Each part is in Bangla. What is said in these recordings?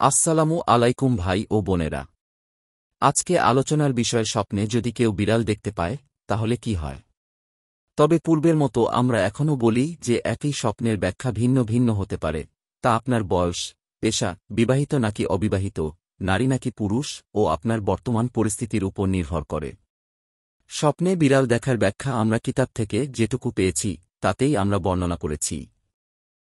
আসসালামু আলাইকুম ভাই ও বোনেরা। আজকে আলোচনার বিষয় স্বপ্নে যদি কেউ বিড়াল দেখতে পায় তাহলে কি হয়। তবে পূর্বের মতো আমরা এখনও বলি যে একই স্বপ্নের ব্যাখ্যা ভিন্ন ভিন্ন হতে পারে, তা আপনার বয়স, পেশা, বিবাহিত নাকি অবিবাহিত, নারী নাকি পুরুষ ও আপনার বর্তমান পরিস্থিতির উপর নির্ভর করে। স্বপ্নে বিড়াল দেখার ব্যাখ্যা আমরা কিতাব থেকে যেটুকু পেয়েছি তাতেই আমরা বর্ণনা করেছি।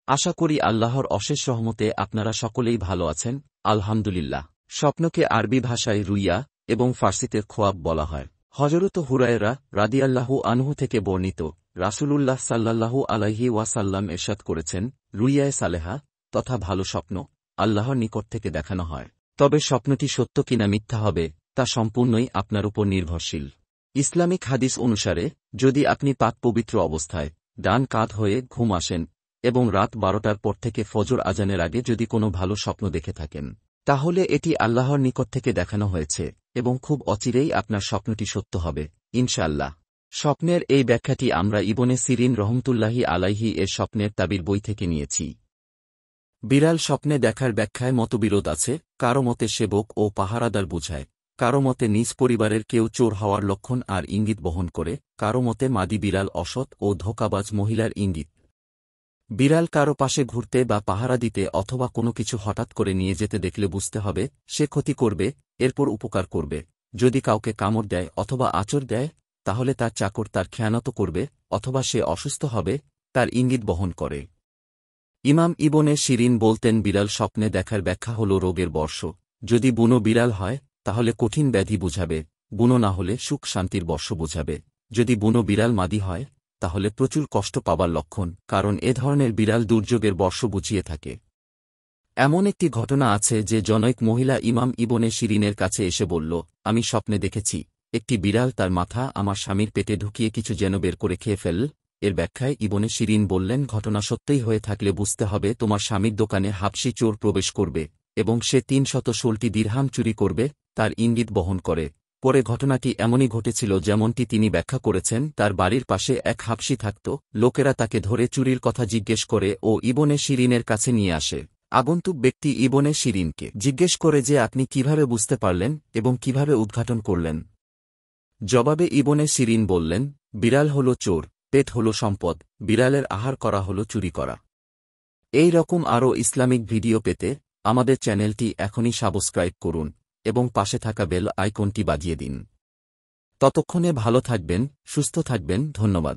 আশা করি আল্লাহর অশেষ রহমতে আপনারা সকলেই ভালো আছেন, আলহামদুলিল্লাহ। স্বপ্নকে আরবি ভাষায় রুইয়া এবং ফার্সিতে খোয়াব বলা হয়। হযরত হুরায়রা রাদিয়াল্লাহু আনহু থেকে বর্ণিত, রাসূলুল্লাহ সাল্লাল্লাহু আলাইহি ওয়াসাল্লাম ইরশাদ করেছেন, রুইয়ায়ে সালেহা তথা ভালো স্বপ্ন আল্লাহর নিকট থেকে দেখানো হয়। তবে স্বপ্নটি সত্য কিনা মিথ্যা হবে তা সম্পূর্ণই আপনার উপর নির্ভরশীল। ইসলামিক হাদিস অনুসারে যদি আপনি পাক পবিত্র অবস্থায় ডান কাঁধ হয়ে ঘুম আসেন এবং রাত 12টার পর থেকে ফজর আজানের আগে যদি কোনো ভালো স্বপ্ন দেখে থাকেন, তাহলে এটি আল্লাহর নিকট থেকে দেখানো হয়েছে এবং খুব অচিরেই আপনার স্বপ্নটি সত্য হবে, ইনশাআল্লাহ। স্বপ্নের এই ব্যাখ্যাটি আমরা ইবনে সিরিন রহমতুল্লাহি আলাইহি এর স্বপ্নের তাবির বই থেকে নিয়েছি। বিড়াল স্বপ্নে দেখার ব্যাখ্যায় মতবিরোধ আছে। কারো মতে সেবক ও পাহারাদার বোঝায়, কারো মতে নিজ পরিবারের কেউ চোর হওয়ার লক্ষণ আর ইঙ্গিত বহন করে, কারো মতে মাদি বিড়াল অসৎ ও ধোঁকাবাজ মহিলার ইঙ্গিত। বিড়াল কারো পাশে ঘুরতে বা পাহারা দিতে অথবা কোনো কিছু হঠাৎ করে নিয়ে যেতে দেখলে বুঝতে হবে সে ক্ষতি করবে, এরপর উপকার করবে। যদি কাউকে কামড় দেয় অথবা আঁচড় দেয় তাহলে তার চাকর তার খেয়ানত করবে অথবা সে অসুস্থ হবে, তার ইঙ্গিত বহন করে। ইমাম ইবনে শিরিন বলতেন, বিড়াল স্বপ্নে দেখার ব্যাখ্যা হল রোগের বর্ষ। যদি বুনো বিড়াল হয় তাহলে কঠিন ব্যাধি বুঝাবে, বুনো না হলে সুখ শান্তির বর্ষ বুঝাবে। যদি বুনো বিড়াল মাদি হয় তাহলে প্রচুর কষ্ট পাবার লক্ষণ, কারণ এ ধরনের বিড়াল দুর্যোগের বর্ষ বুঝিয়ে থাকে। এমন একটি ঘটনা আছে যে জনৈক মহিলা ইমাম ইবনে শিরিনের কাছে এসে বলল, আমি স্বপ্নে দেখেছি একটি বিড়াল তার মাথা আমার স্বামীর পেটে ঢুকিয়ে কিছু যেন বের করে খেয়ে ফেল। এর ব্যাখ্যায় ইবনে শিরিন বললেন, ঘটনা সত্যই হয়ে থাকলে বুঝতে হবে তোমার স্বামীর দোকানে হাবশী চোর প্রবেশ করবে এবং সে 316টি দিরহাম চুরি করবে, তার ইঙ্গিত বহন করে। পরে ঘটনাটি এমনই ঘটেছিল যেমনটি তিনি ব্যাখ্যা করেছেন। তার বাড়ির পাশে এক হাবশী থাকত, লোকেরা তাকে ধরে চুরির কথা জিজ্ঞেস করে ও ইবনে শিরিনের কাছে নিয়ে আসে। আগন্তুক ব্যক্তি ইবনে শিরিনকে জিজ্ঞেস করে যে আপনি কিভাবে বুঝতে পারলেন এবং কিভাবে উদ্ঘাটন করলেন। জবাবে ইবনে শিরিন বললেন, বিড়াল হল চোর, পেট হল সম্পদ, বিড়ালের আহার করা হল চুরি করা। এই রকম আরও ইসলামিক ভিডিও পেতে আমাদের চ্যানেলটি এখনই সাবস্ক্রাইব করুন এবং পাশে থাকা বেল আইকনটি বাজিয়ে দিন। ততক্ষণে ভালো থাকবেন, সুস্থ থাকবেন, ধন্যবাদ।